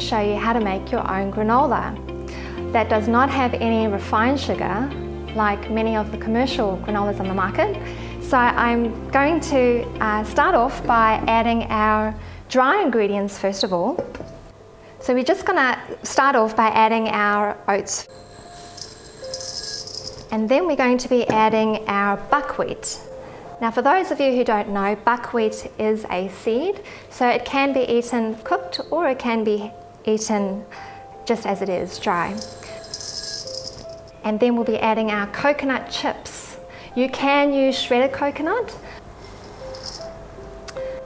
to show you how to make your own granola that does not have any refined sugar like many of the commercial granolas on the market. So I'm going to start off by adding our dry ingredients first of all. So we're just going to start off by adding our oats. And then we're going to be adding our buckwheat. Now for those of you who don't know, buckwheat is a seed, so it can be eaten cooked or it can be eaten just as it is, dry. And then we'll be adding our coconut chips. You can use shredded coconut.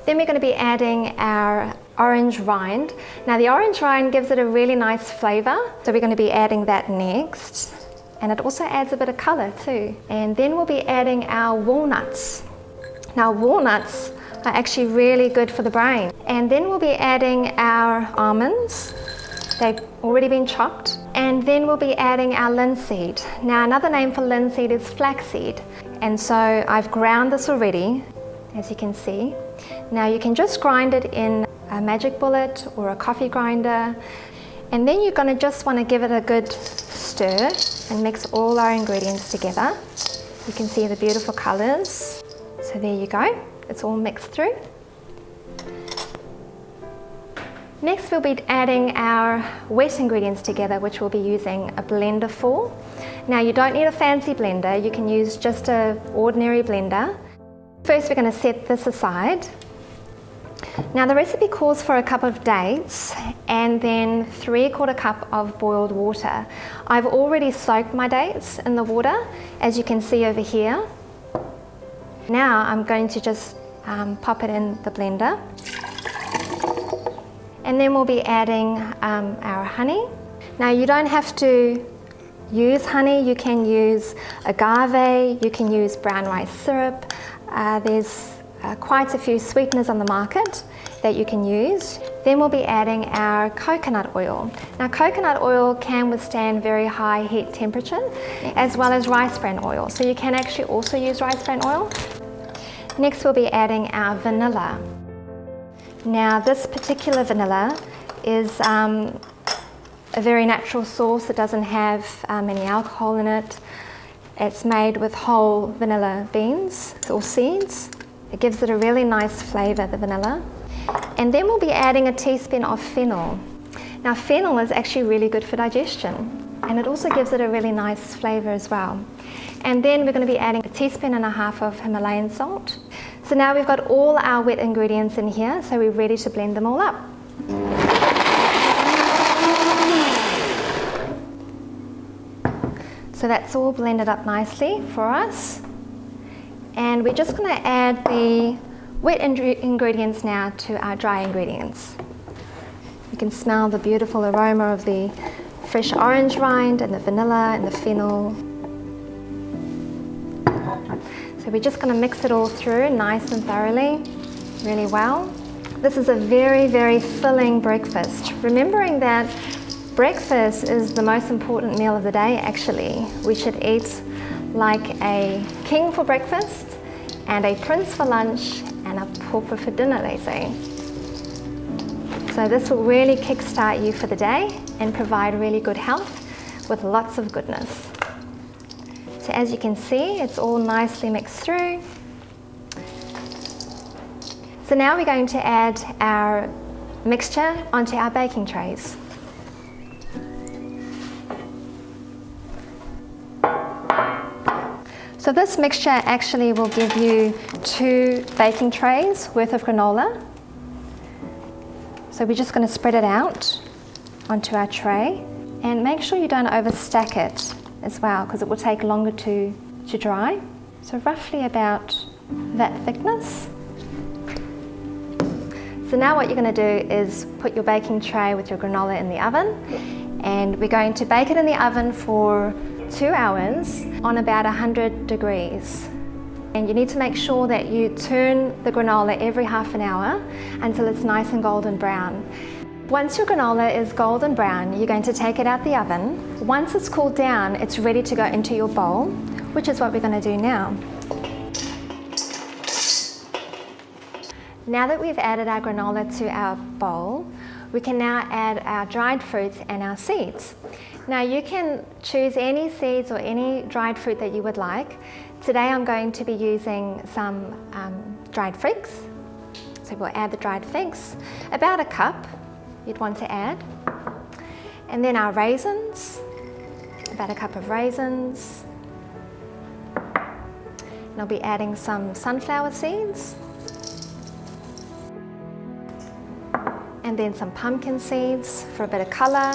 Then we're going to be adding our orange rind. Now the orange rind gives it a really nice flavour, so we're going to be adding that next. And it also adds a bit of colour too. And then we'll be adding our walnuts. Now walnuts are actually really good for the brain. And then we'll be adding our almonds. They've already been chopped. And then we'll be adding our linseed. Now another name for linseed is flaxseed. And so I've ground this already, as you can see. Now you can just grind it in a magic bullet or a coffee grinder. And then you're going to just want to give it a good stir and mix all our ingredients together. You can see the beautiful colours. So there you go, it's all mixed through. Next we'll be adding our wet ingredients together, which we'll be using a blender for. Now you don't need a fancy blender, you can use just an ordinary blender. First we're going to set this aside. Now the recipe calls for a cup of dates and then 3/4 cup of boiled water. I've already soaked my dates in the water, as you can see over here. Now I'm going to just pop it in the blender. And then we'll be adding our honey. Now you don't have to use honey, you can use agave, you can use brown rice syrup. There's quite a few sweeteners on the market that you can use. Then we'll be adding our coconut oil. Now coconut oil can withstand very high heat temperature, as well as rice bran oil. So you can actually also use rice bran oil. Next we'll be adding our vanilla. Now this particular vanilla is a very natural source. It doesn't have any alcohol in it. It's made with whole vanilla beans or seeds. It gives it a really nice flavour, the vanilla. And then we'll be adding a teaspoon of fennel. Now fennel is actually really good for digestion, and it also gives it a really nice flavour as well. And then we're going to be adding 1.5 teaspoons of Himalayan salt. So now we've got all our wet ingredients in here, so we're ready to blend them all up. So that's all blended up nicely for us. And we're just going to add the wet ingredients now to our dry ingredients. You can smell the beautiful aroma of the fresh orange rind and the vanilla and the fennel. So we're just going to mix it all through nice and thoroughly, really well. This is a very, very filling breakfast. Remembering that breakfast is the most important meal of the day actually. We should eat like a king for breakfast and a prince for lunch and a pauper for dinner, they say. So this will really kickstart you for the day and provide really good health with lots of goodness. So as you can see, it's all nicely mixed through. So now we're going to add our mixture onto our baking trays. So this mixture actually will give you 2 baking trays worth of granola. So we're just going to spread it out onto our tray and make sure you don't overstack it as well, because it will take longer to dry. So roughly about that thickness. So now what you're going to do is put your baking tray with your granola in the oven, and we're going to bake it in the oven for 2 hours on about 100 degrees. And you need to make sure that you turn the granola every half an hour until it's nice and golden brown. Once your granola is golden brown, you're going to take it out the oven. Once it's cooled down, it's ready to go into your bowl, which is what we're going to do now. Now that we've added our granola to our bowl, we can now add our dried fruits and our seeds. Now you can choose any seeds or any dried fruit that you would like. Today I'm going to be using some dried figs. So we'll add the dried figs, about a cup you'd want to add. And then our raisins, about a cup of raisins. And I'll be adding some sunflower seeds. And then some pumpkin seeds for a bit of colour.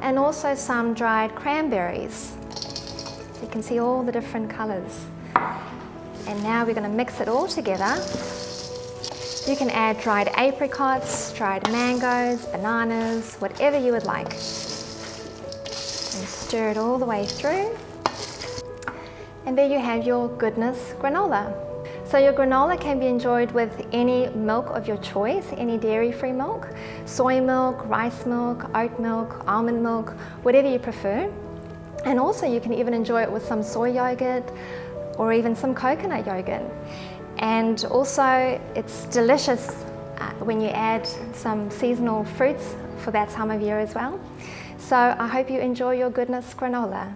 And also some dried cranberries. So you can see all the different colours. And now we're going to mix it all together. You can add dried apricots, dried mangoes, bananas, whatever you would like. And stir it all the way through. And there you have your goodness granola. So your granola can be enjoyed with any milk of your choice, any dairy-free milk, soy milk, rice milk, oat milk, almond milk, whatever you prefer. And also you can even enjoy it with some soy yogurt or even some coconut yogurt. And also it's delicious when you add some seasonal fruits for that time of year as well. So I hope you enjoy your goodness granola.